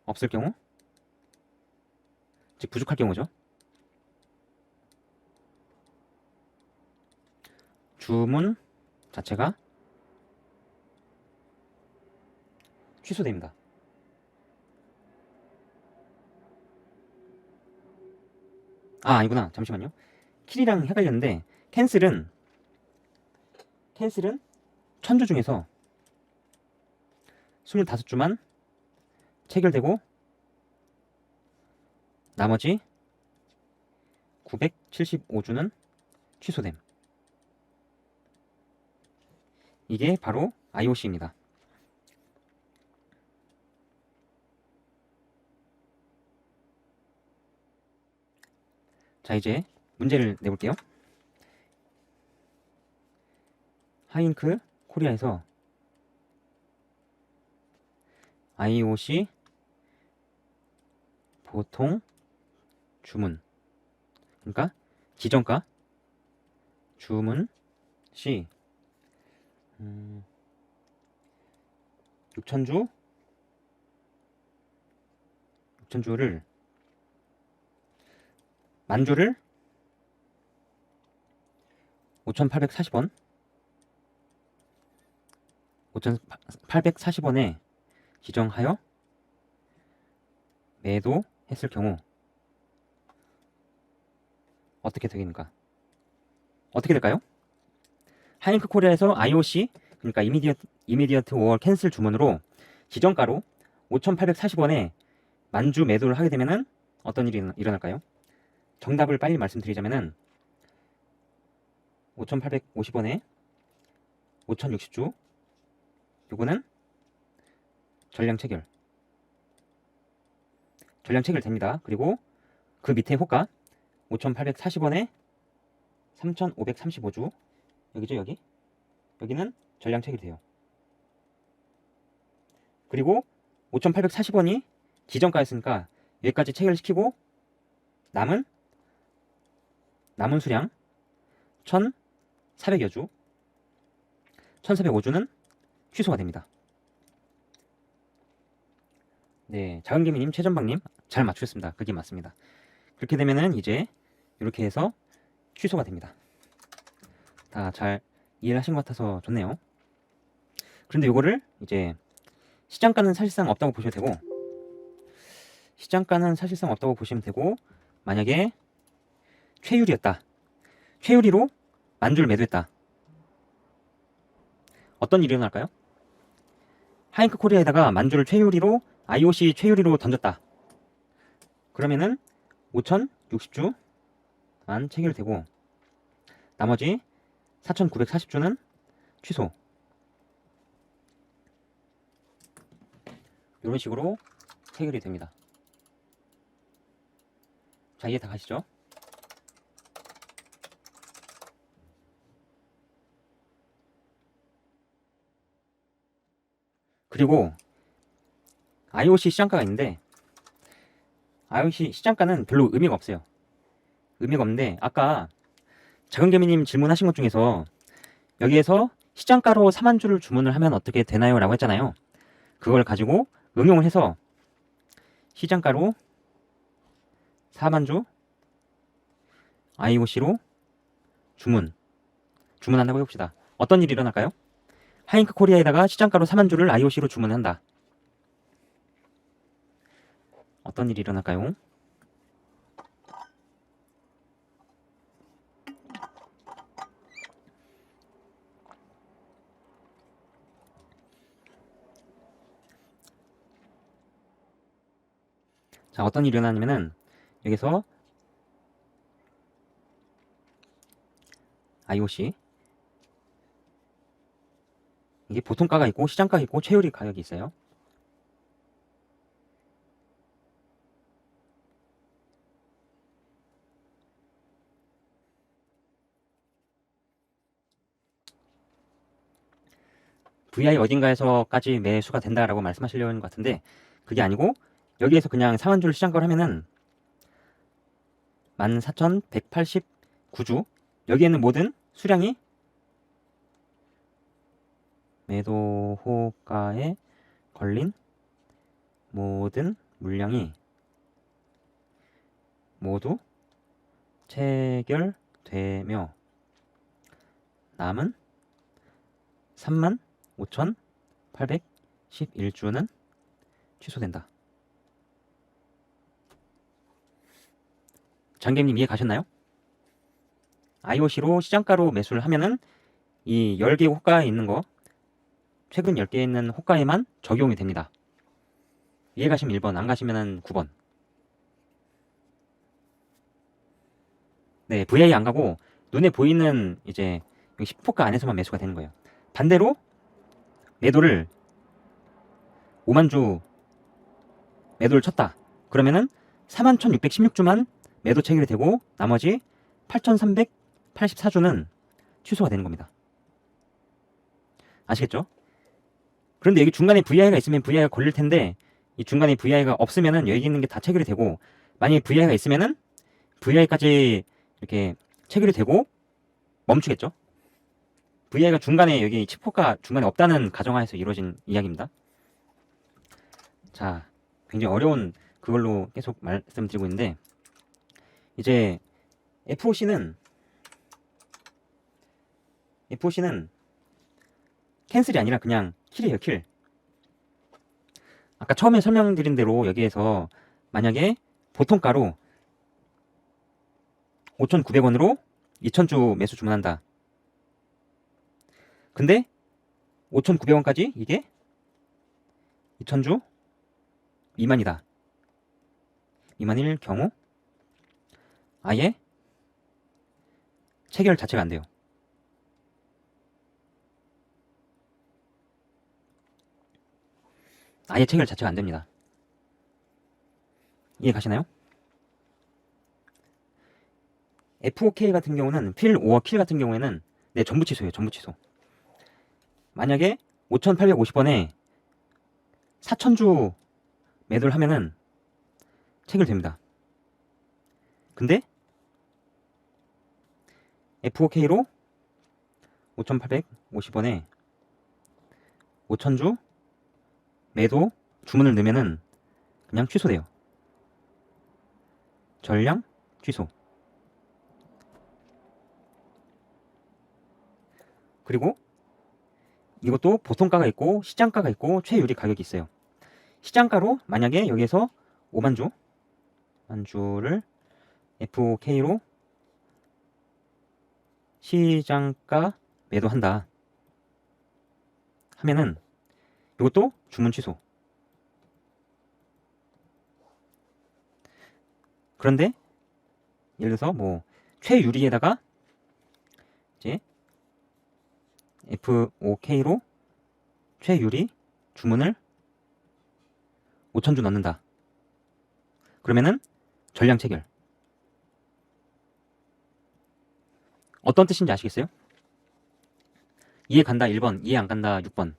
없을 경우, 즉 부족할 경우죠. 주문 자체가 취소됩니다. 아니구나. 잠시만요. 킬이랑 헷갈렸는데 캔슬은 1000주 중에서 25주만 체결되고 나머지 975주는 취소됨. 이게 바로 IOC입니다. 자, 이제 문제를 내볼게요. 하이잉크 코리아에서 IOC 보통 주문, 그러니까 지정가 주문 시 6,000주를 만주를 5,840원 5,840원에 지정하여 매도했을 경우 어떻게 되겠는가? 어떻게 될까요? 하이잉크 코리아에서 IOC, 그러니까 이미디어트 or 캔슬 주문으로 지정가로 5,840원에 만주 매도를 하게 되면은 어떤 일이 일어날까요? 정답을 빨리 말씀드리자면은 5,850원에 5,060주, 요거는 전량 체결됩니다. 그리고 그 밑에 호가 5,840원에 3,535주, 여기죠, 여기는 전량 체결돼요. 그리고 5,840원이 지정가였으니까 여기까지 체결시키고 남은 수량 1,400여 주, 1,405주는 취소가 됩니다. 네, 작은개미님, 최전방님 잘 맞추셨습니다. 그게 맞습니다. 그렇게 되면은 이제 이렇게 해서 취소가 됩니다. 다 잘 이해를 하신 것 같아서 좋네요. 그런데 이거를 이제 시장가는 사실상 없다고 보시면 되고, 시장가는 사실상 없다고 보시면 되고, 만약에 최유리였다. 최유리로 만주를 매도했다. 어떤 일이 일어날까요? 하잉크 코리아에다가 만주를 최유리로 IOC 최유리로 던졌다. 그러면은 5,060주만 체결되고 나머지 4,940주는 취소. 이런 식으로 체결이 됩니다. 자, 이해 다 가시죠? 그리고 IOC 시장가가 있는데 IOC 시장가는 별로 의미가 없어요. 의미가 없는데 아까 작은개미님 질문하신 것 중에서 여기에서 시장가로 4만 주를 주문을 하면 어떻게 되나요? 라고 했잖아요. 그걸 가지고 응용을 해서 시장가로 4만 주 IOC로 주문한다고 해봅시다. 어떤 일이 일어날까요? 하잉크 코리아에다가 시장가로 4만 주를 IOC로 주문한다. 어떤 일이 일어날까요? 자, 어떤 일이 일어나냐면은 여기서 IOC 이게 보통가가 있고 시장가가 있고 최유리 가격이 있어요. VI 어딘가에서까지 매수가 된다라고 말씀하시려는 것 같은데 그게 아니고 여기에서 그냥 4만 주를 시장가로 하면은 14,189주 여기에 있는 모든 수량이 매도 호가에 걸린 모든 물량이 모두 체결되며 남은 35,811주는 취소된다. 장개님 이해 가셨나요? IOC로 시장가로 매수를 하면은 이 10개 호가에 있는 거 최근 10개에 있는 호가에만 적용이 됩니다. 이해 가시면 1번, 안 가시면 9번. 네, VI 안 가고 눈에 보이는 이제 10호가 안에서만 매수가 되는 거예요. 반대로 매도를 5만 주 매도를 쳤다. 그러면은 41,616주만 매도 체결이 되고 나머지 8,384주는 취소가 되는 겁니다. 아시겠죠? 그런데 여기 중간에 VI가 있으면 VI가 걸릴 텐데 이 중간에 VI가 없으면은 여기 있는 게 다 체결이 되고 만약에 VI가 있으면은 VI까지 이렇게 체결이 되고 멈추겠죠? VI가 중간에 여기 칩호가 중간에 없다는 가정하에서 이루어진 이야기입니다. 자, 굉장히 어려운 그걸로 계속 말씀드리고 있는데 이제 FOC는 캔슬이 아니라 그냥 킬이에요, 킬. 아까 처음에 설명드린 대로 여기에서 만약에 보통가로 5,900원으로 2,000주 매수 주문한다. 근데 5,900원까지 이게 2,000주 미만이다. 미만일 경우 아예 체결 자체가 안 돼요. 아예 체결 자체가 안 됩니다. 이해 가시나요? FOK 같은 경우는 필 오어 킬 같은 경우에는 네, 전부 취소예요. 전부 취소. 만약에 5,850원에 4,000주 매도를 하면은 체결됩니다. 근데 FOK로 5,850원에 5,000주 매도 주문을 넣으면은 그냥 취소돼요. 전량 취소. 그리고 이것도 보통가가 있고 시장가가 있고 최유리 가격이 있어요. 시장가로 만약에 여기에서 5만 주를 FOK로 시장가 매도한다 하면은 이것도 주문 취소. 그런데 예를 들어서 뭐 최유리에다가 이제 FOK로 최유리 주문을 5,000주 넣는다. 그러면은 전량 체결. 어떤 뜻인지 아시겠어요? 이해 간다 1번, 이해 안 간다 6번.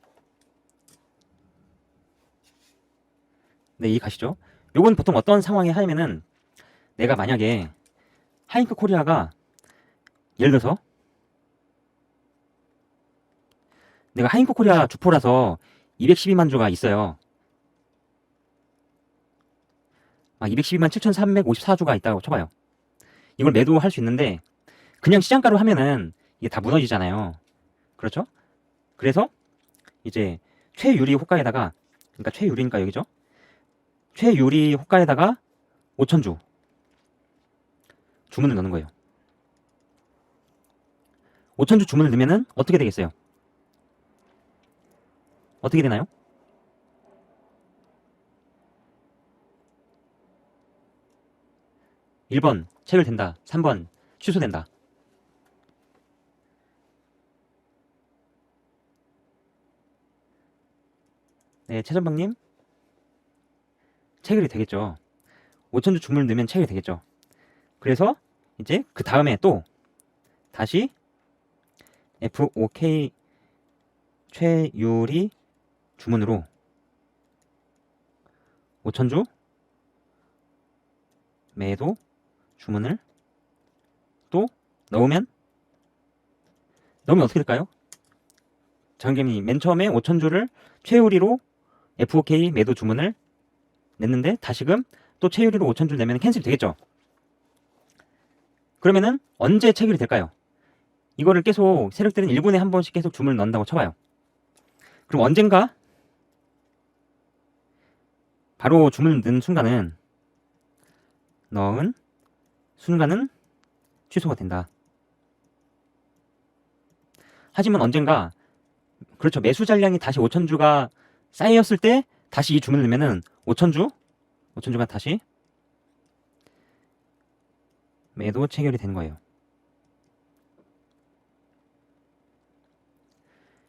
네, 이해 가시죠? 요건 보통 어떤 상황에 하면은 내가 만약에 하이크 코리아가 예를 들어서 내가 하이크 코리아 주포라서 212만 주가 있어요. 212만 7,354주가 있다고 쳐봐요. 이걸 매도할 수 있는데 그냥 시장가로 하면은 이게 다 무너지잖아요. 그렇죠? 그래서 이제 최유리 호가에다가, 그러니까 최유리니까 여기죠. 최유리 호가에다가 5,000주 주문을 넣는 거예요. 5,000주 주문을 넣으면은 어떻게 되겠어요? 어떻게 되나요? 1번 체결된다. 3번 취소된다. 네, 최전방님 체결이 되겠죠. 5,000주 주문을 넣으면 체결이 되겠죠. 그래서 이제 그 다음에 또 다시 FOK 최유리 주문으로 5,000주 매도 주문을 또 넣으면 어떻게 될까요? 장gem이 맨 처음에 5,000주를 최유리로 FOK 매도 주문을 냈는데 다시금 또 최유리로 5,000주 내면 캔슬이 되겠죠. 그러면은 언제 체결이 될까요? 이거를 계속 세력들은 1분에 한 번씩 계속 주문을 넣는다고 쳐봐요. 그럼 언젠가 바로 주문을 넣은 순간은 취소가 된다. 하지만 언젠가, 그렇죠, 매수 잔량이 다시 5,000주가 쌓였을 때 다시 이 주문을 넣으면은 5,000주가 다시 매도 체결이 되는 거예요.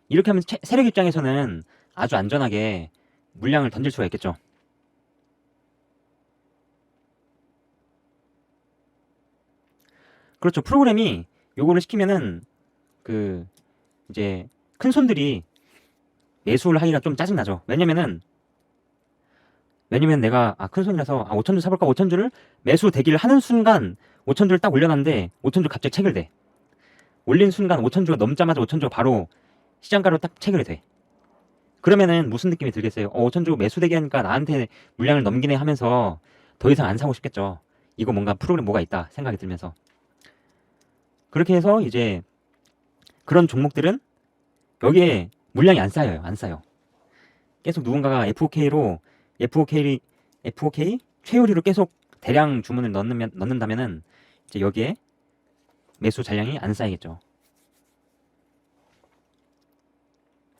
이렇게 하면 세력 입장에서는 아주 안전하게 물량을 던질 수가 있겠죠. 그렇죠. 프로그램이 요거를 시키면은 이제 큰 손들이 매수를 하기가 좀 짜증나죠. 왜냐면 내가 큰 손이라서 5,000주 사볼까, 5,000주를 매수 대기를 하는 순간 5,000주를 딱 올려놨는데 5,000주 갑자기 체결돼. 올린 순간 5,000주가 넘자마자 5,000주가 바로 시장가로 딱 체결이 돼. 그러면은 무슨 느낌이 들겠어요? 5,000주 매수 대기하니까 나한테 물량을 넘기네 하면서 더 이상 안 사고 싶겠죠. 이거 뭔가 프로그램 뭐가 있다 생각이 들면서. 그렇게 해서 이제 그런 종목들은 여기에 물량이 안 쌓여요. 안 쌓여. 계속 누군가가 FOK 최유리로 계속 대량 주문을 넣는다면은 이제 여기에 매수 잔량이 안 쌓이겠죠.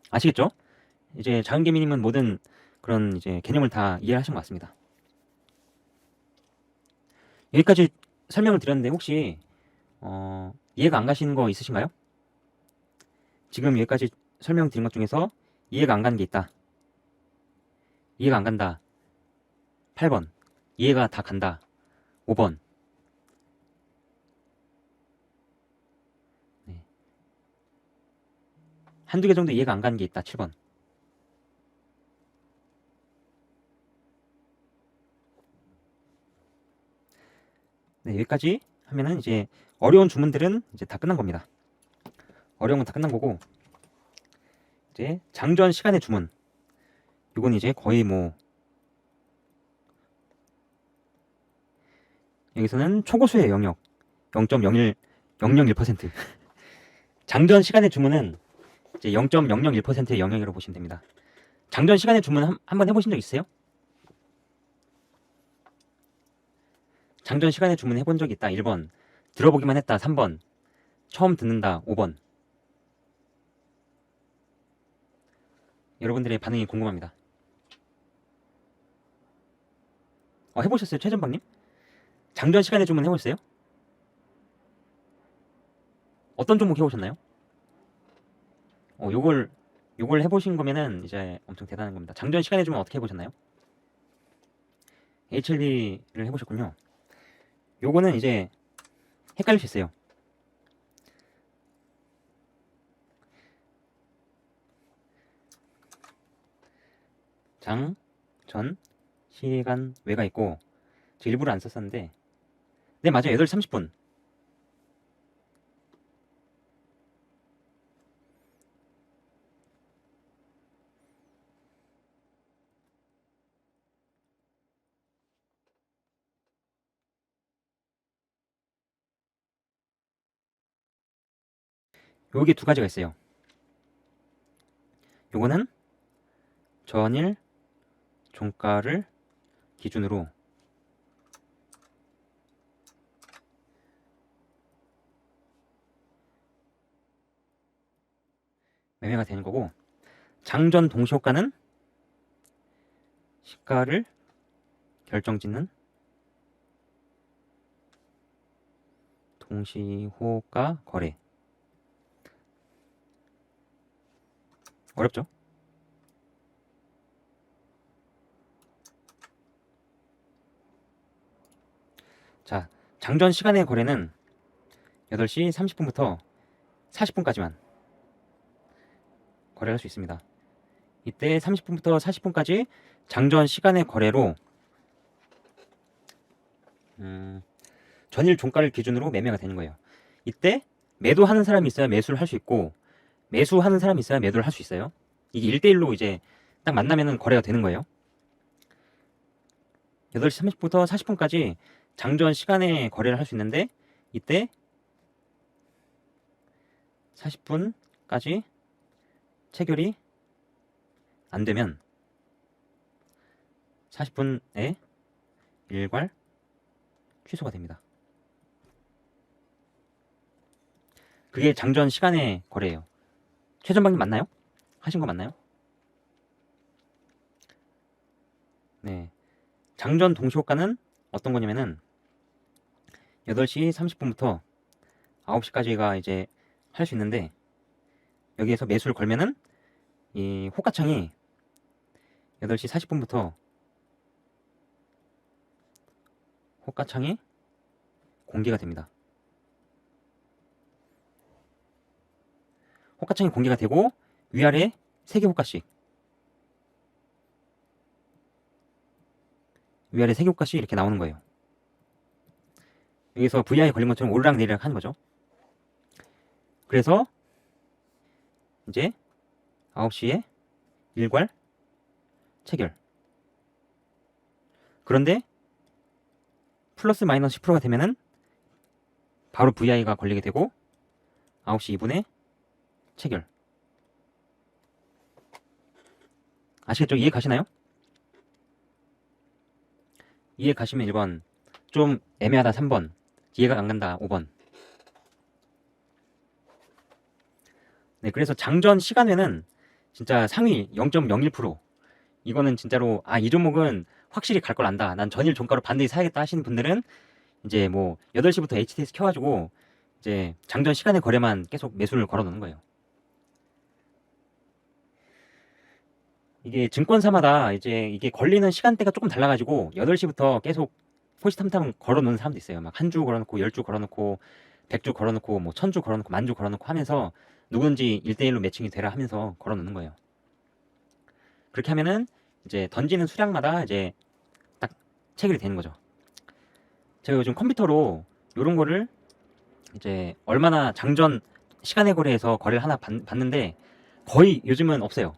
아시겠죠? 이제 자은개미님은 모든 그런 이제 개념을 다 이해하신 것 같습니다. 여기까지 설명을 드렸는데 혹시 이해가 안 가시는 거 있으신가요? 지금 여기까지 설명드린 것 중에서 이해가 안 가는 게 있다. 이해가 안 간다. 8번. 이해가 다 간다. 5번. 네. 한두 개 정도 이해가 안 가는 게 있다. 7번. 네, 여기까지 하면은 이제 어려운 주문들은 이제 다 끝난 겁니다. 어려운 건 다 끝난 거고, 이제 장전 시간의 주문, 이건 이제 거의 뭐 여기서는 초고수의 영역 0.001% 장전 시간의 주문은 이제 0.001%의 영역이라고 보시면 됩니다. 장전 시간의 주문 한번 해보신 적 있으세요? 장전 시간의 주문 해본 적 있다 1번, 들어보기만 했다 3번, 처음 듣는다 5번. 여러분들의 반응이 궁금합니다. 해보셨어요? 최전방님? 장전 시간의 주문 해보셨어요? 어떤 종목 해보셨나요? 요걸 해보신 거면은 이제 엄청 대단한 겁니다. 장전 시간의 주문 어떻게 해보셨나요? HLB를 해보셨군요. 요거는 이제 헷갈릴 수 있어요. 장, 전, 시간, 외가 있고, 저 일부러 안 썼었는데, 네, 맞아요. 8시 30분. 요게 두 가지가 있어요. 요거는 전일 종가를 기준으로 매매가 되는 거고, 장전 동시호가는 시가를 결정짓는 동시호가 거래. 어렵죠? 자, 장전 시간의 거래는 8시 30분부터 40분까지만 거래할 수 있습니다. 이때 30분부터 40분까지 장전 시간의 거래로 전일 종가를 기준으로 매매가 되는 거예요. 이때 매도하는 사람이 있어야 매수를 할 수 있고, 매수하는 사람이 있어야 매도를 할 수 있어요. 이게 1대1로 이제 딱 만나면은 거래가 되는 거예요. 8시 30분부터 40분까지 장전 시간에 거래를 할 수 있는데, 이때 40분까지 체결이 안 되면 40분에 일괄 취소가 됩니다. 그게 장전 시간의 거래예요. 최전방님 맞나요? 하신 거 맞나요? 네. 장전 동시호가는 어떤 거냐면은 8시 30분부터 9시까지가 이제 할 수 있는데, 여기에서 매수를 걸면은 이 호가창이 8시 40분부터 호가창이 공개가 됩니다. 호가창이 공개가 되고 위아래 3개 호가씩, 위아래 3개 호가씩 이렇게 나오는 거예요. 여기서 VI에 걸린 것처럼 오르락 내리락 하는 거죠. 그래서 이제 9시에 일괄 체결. 그런데 플러스 마이너스 10%가 되면은 바로 VI가 걸리게 되고 9시 2분에 체결. 아시겠죠? 이해 가시나요? 이해 가시면 1번, 좀 애매하다 3번, 이해가 안 간다 5번. 네, 그래서 장전 시간에는 진짜 상위 0.01%, 이거는 진짜로 이 종목은 확실히 갈 걸 안다, 난 전일 종가로 반드시 사야겠다 하시는 분들은 이제 뭐 8시부터 HTS 켜가지고 이제 장전 시간의 거래만 계속 매수를 걸어 놓는 거예요. 이게 증권사마다 이제 이게 걸리는 시간대가 조금 달라가지고 8시부터 계속 호시탐탐 걸어 놓는 사람도 있어요. 막 한 주 걸어놓고 10주 걸어놓고 100주 걸어놓고 뭐 1000주 걸어놓고 10,000주 걸어놓고 하면서 누군지 1대1로 매칭이 되라 하면서 걸어 놓는 거예요. 그렇게 하면은 이제 던지는 수량마다 이제 딱 체결이 되는 거죠. 제가 요즘 컴퓨터로 요런 거를 이제 얼마나 장전 시간의 거래에서 거래를 하나 받는데 거의 요즘은 없어요.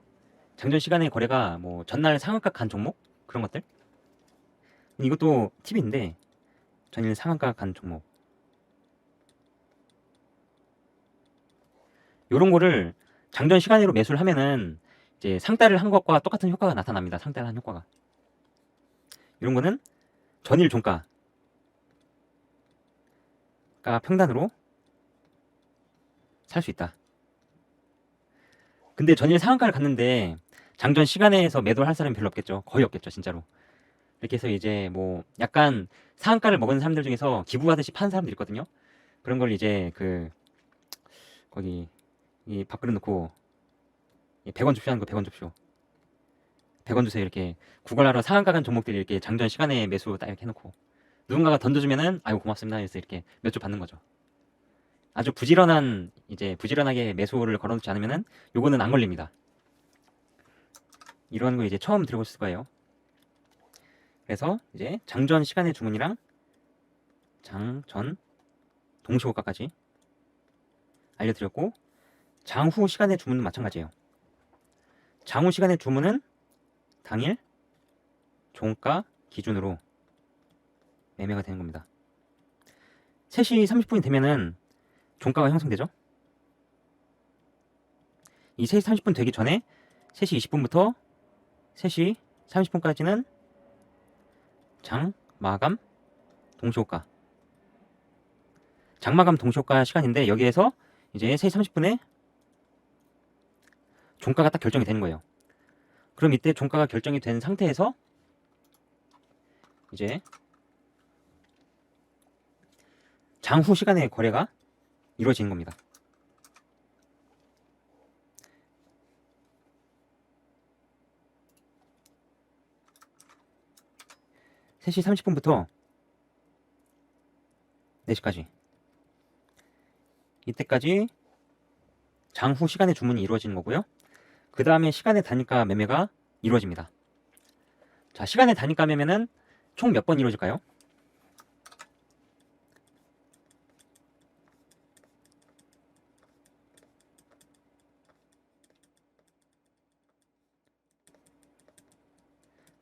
장전 시간의 거래가 뭐 전날 상한가 간 종목 그런 것들. 이것도 팁인데 전일 상한가 간 종목 요런 거를 장전 시간으로 매수를 하면은 이제 상따를 한 것과 똑같은 효과가 나타납니다. 상따를 한 효과가. 이런 거는 전일 종가가 평단으로 살 수 있다. 근데 전일 상한가를 갔는데 장전 시간에서 매도를 할 사람이 별로 없겠죠. 거의 없겠죠, 진짜로. 이렇게 해서 이제 뭐 약간 상한가를 먹은 사람들 중에서 기부하듯이 파는 사람들 있거든요. 그런 걸 이제 그 거기 이 밥그릇 넣고 100원 줍쇼 하는 거 100원 줍쇼. 100원 주세요 이렇게 구걸하러 상한가 간 종목들이 이렇게 장전 시간에 매수 딱 이렇게 해놓고 누군가가 던져주면은 아이고 고맙습니다 해서 이렇게 몇 주 받는 거죠. 아주 부지런한 이제 부지런하게 매수를 걸어놓지 않으면은 요거는 안 걸립니다. 이런 거 이제 처음 들어보실 거예요. 그래서 이제 장전 시간의 주문이랑 장전 동시호가까지 알려드렸고 장후 시간의 주문은 마찬가지예요. 장후 시간의 주문은 당일 종가 기준으로 매매가 되는 겁니다. 3시 30분이 되면은 종가가 형성되죠. 이 3시 30분 되기 전에 3시 20분부터 3시 30분까지는 장, 마감, 동시호가. 장마감 동시호가 시간인데 여기에서 이제 3시 30분에 종가가 딱 결정이 되는 거예요. 그럼 이때 종가가 결정이 된 상태에서 이제 장후 시간의 거래가 이루어지는 겁니다. (3시 30분부터) (4시까지) 이때까지 장후 시간의 주문이 이루어지는 거고요. 그 다음에 시간의 단가 매매가 이루어집니다. 자, 시간의 단가 매매는 총 몇 번 이루어질까요?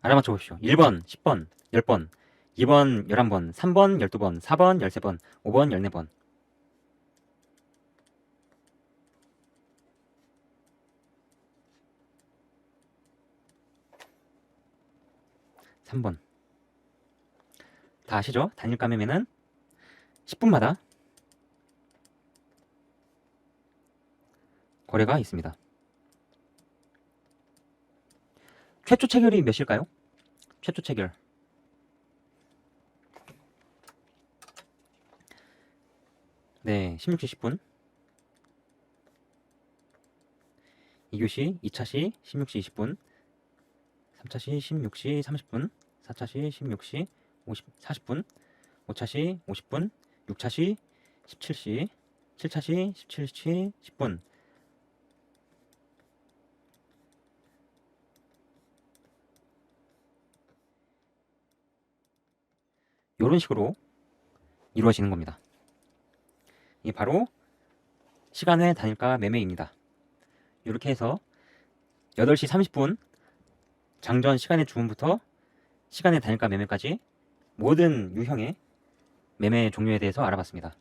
알아맞혀 보십시오. 1번, 10번, 10번, 2번, 11번, 3번, 12번, 4번, 13번, 5번, 14번. 3번. 다 아시죠? 단일가 매매는 10분마다 거래가 있습니다. 최초 체결이 몇 시일까요? 최초 체결. 네, 16시 10분. 2교시 2차시 16시 20분. 3차시 16시 30분. 4차시 16시 40분. 5차시 50분. 6차시 17시. 7차시 17시 10분. 이런 식으로 이루어지는 겁니다. 이게 바로 시간의 단일가 매매입니다. 이렇게 해서 8시 30분 장전 시간의 주문부터 시간의 단일가 매매까지 모든 유형의 매매 종류에 대해서 알아봤습니다.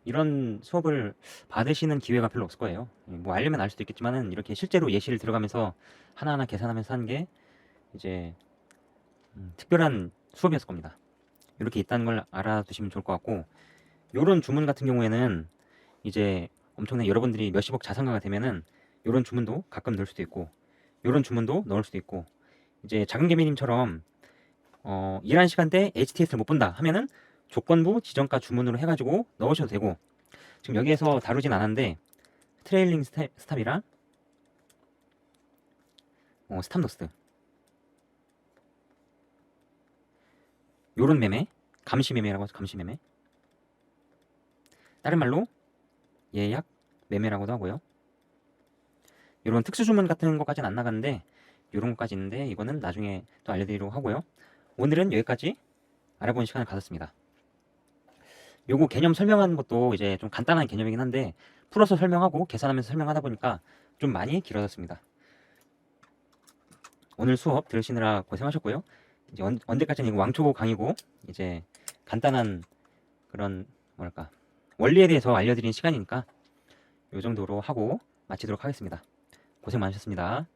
이런 수업을 받으시는 기회가 별로 없을 거예요. 뭐 알려면 알 수도 있겠지만은 이렇게 실제로 예시를 들어가면서 하나하나 계산하면서 하는 게 이제 특별한 수업이었을 겁니다. 이렇게 있다는 걸 알아두시면 좋을 것 같고, 요런 주문 같은 경우에는 이제 엄청나게 여러분들이 몇십억 자산가가 되면은 요런 주문도 가끔 넣을 수도 있고, 요런 주문도 넣을 수도 있고, 이제 작은 개미님처럼 일한 시간대 HTS를 못 본다 하면은 조건부 지정가 주문으로 해가지고 넣으셔도 되고, 지금 여기에서 다루진 않았는데 트레일링 스탑이랑 스탑로스 요런 매매, 감시 매매라고 하죠. 감시 매매. 다른 말로 예약 매매라고도 하고요. 이런 특수 주문 같은 것까지는 안 나갔는데 이런 것까지 있는데 이거는 나중에 또 알려드리려고 하고요. 오늘은 여기까지 알아보는 시간을 가졌습니다. 요거 개념 설명하는 것도 이제 좀 간단한 개념이긴 한데 풀어서 설명하고 계산하면서 설명하다 보니까 좀 많이 길어졌습니다. 오늘 수업 들으시느라 고생하셨고요. 이제 언제까지는 이거 왕초보 강의고 이제 간단한 그런 뭐랄까 원리에 대해서 알려드린 시간이니까 요 정도로 하고 마치도록 하겠습니다. 고생 많으셨습니다.